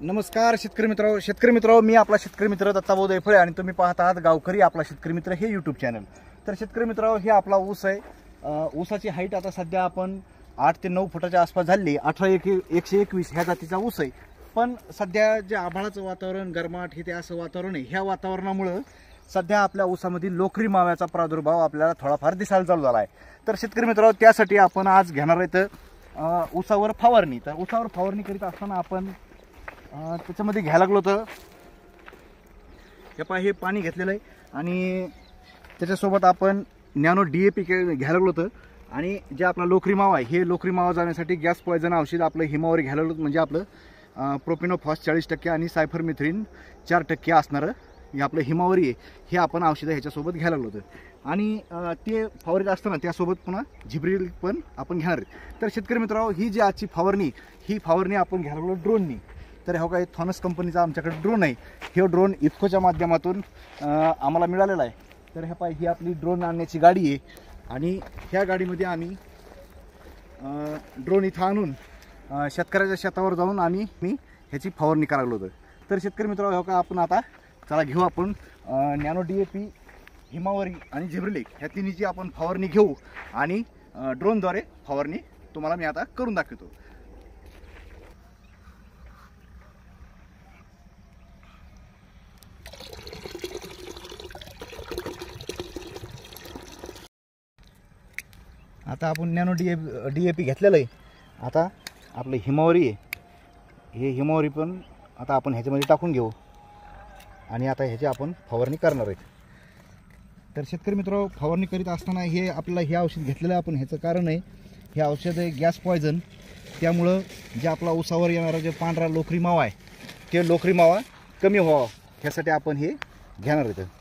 नमस्कार शेतकरी मित्र मी आपला शेतकरी मित्र दत्ताभाऊ दैफळे आणि तुम्ही पाहत आहात गावकरी आपला शेतकरी मित्र हे यूट्यूब चॅनल। तर शेतकरी मित्र हे आपला ऊस आहे। ऊसाची हाईट आता सध्या आपण 8 ते 9 फुटाच्या आसपास झाली। 18-121 ह्या जातीचा ऊस आहे। पण सध्या जे आभाळाचं वातावरण गरमाट हे ते असं वातावरण आहे, ह्या वातावरणामुळे सध्या आपल्या ऊसामध्ये लोकरी माव्याचा प्रादुर्भाव आपल्याला थोडाफार दिसायला चालू झाला आहे। तर शेतकरी मित्र त्यासाठी आपण आज घेणार आहेत ऊसावर फवारणी। तर ऊसावर फवारणी करीत असताना आपण त्याच्यामध्ये घ्यायला लागलो तर हे पाणी घेतलेलं आहे आणि त्याच्यासोबत आपण नॅनो DAP घ्यायला लागलो तर आणि जे आपला लोकरी मावा आहे हे लोकरी मावा जाण्यासाठी गॅस पॉयझन औषध आपलं हिमावरी घ्यायला लागलो, म्हणजे आपलं प्रोपिनोफॉस 40% आणि सायफरमेथ्रिन 4% असणारं हे आपलं हिमावरी आहे, हे आपण औषधं ह्याच्यासोबत घ्यायला लागलो होतं। आणि ते फवारीत असताना त्यासोबत पुन्हा झिब्रिल पण आपण घेणार आहे। तर शेतकरी मित्रांनो ही जी आजची फवारणी ही फवारणी आपण घ्यायला लागलो ड्रोननी। तर हो काय थॉनस कंपनीचा आमच्याकडे ड्रोन आहे, हे ड्रोन इफ्कोच्या माध्यमातून आम्हाला मिळालेला आहे। तर हे ही आपली ड्रोन आणण्याची गाडी आहे आणि ह्या गाडीमध्ये आम्ही ड्रोन इथं आणून शेतकऱ्याच्या शेतावर जाऊन मी ह्याची फवारणी करायला होतं। तर शेतकरी मित्रांनो हो का आपण आता चला घेऊ आपण नॅनो DAP हिमावरी आणि झिब्रिलिक ह्या तिन्हीची आपण फवारणी घेऊ आणि ड्रोनद्वारे फवारणी तुम्हाला मी आता करून दाखवतो। आता आपण नॅनो DAP घेतलेलं आहे। आता आपलं हिमावरी आहे, हे हिमावरी पण आता आपण ह्याच्यामध्ये टाकून घेऊ आणि आता ह्याची आपण फवारणी करणार आहे। तर शेतकरी मित्र फवारणी करीत असताना हे आपल्याला हे औषध घेतलेलं आपण, ह्याचं कारण आहे हे औषध आहे गॅस पॉयझन, त्यामुळं जे आपला ऊसावर येणारा जे पांढरा लोकरी मावा आहे ते लोकरी मावा कमी व्हावा ह्यासाठी आपण हे घेणार आहे।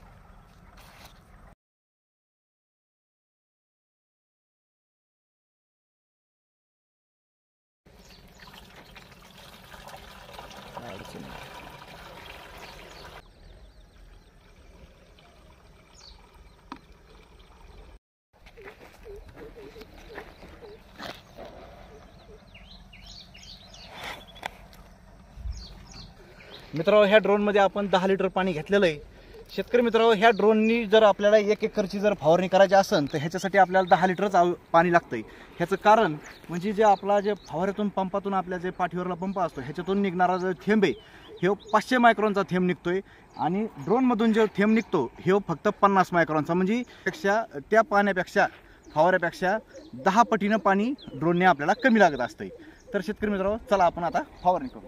मित्रांनो ह्या ड्रोनमध्ये आपण 10 लिटर पाणी घेतलेलं आहे। शेतकरी मित्रांनो ह्या ड्रोननी जर आपल्याला 1 एकरची जर फवारणी करायची असेल तर ह्याच्यासाठी आपल्याला 10 लिटरच पाणी लागतंय। ह्याचं कारण म्हणजे जे आपला जे फवाऱ्यातून पंपातून आपल्या जे पाठीवरला पंप असतो ह्याच्यातून निघणारा जो थेंब आहे हे 500 मायक्रॉनचा थेंब निघतोय आणि ड्रोनमधून जो थेंब निघतो हे फक्त 50 मायक्रॉनचा, म्हणजे त्या पाण्यापेक्षा फवाऱ्यापेक्षा 10 पटीनं पाणी ड्रोनने आपल्याला कमी लागत असतंय। तर शेतकरी मित्रांनो चला आपण आता फवारणी करू।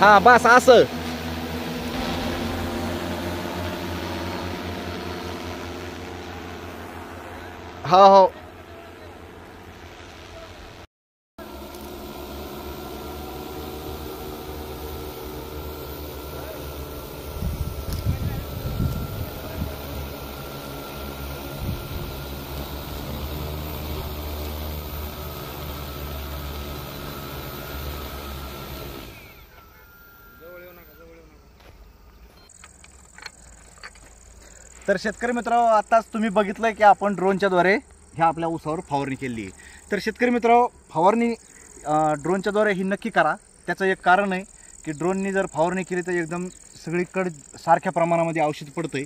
हा बस असं हो तर शेतकरी मित्रांनो आताच तुम्ही बघितलंय की आपण ड्रोनच्या द्वारे ह्या आपल्या ऊसावर फवारणी केली आहे। तर शेतकरी मित्रांनो फवारणी ड्रोनच्या द्वारे ही नक्की करा। त्याचं एक कारण आहे की ड्रोननी जर फवारणी केली तर एकदम सगळीकडे सारख्या प्रमाणामध्ये औषध पडतंय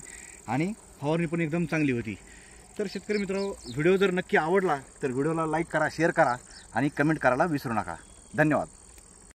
आणि फवारणी पण एकदम चांगली होती। तर शेतकरी मित्रांनो व्हिडिओ जर नक्की आवडला तर व्हिडिओला लाईक करा, शेअर करा आणि कमेंट करायला विसरू नका। धन्यवाद।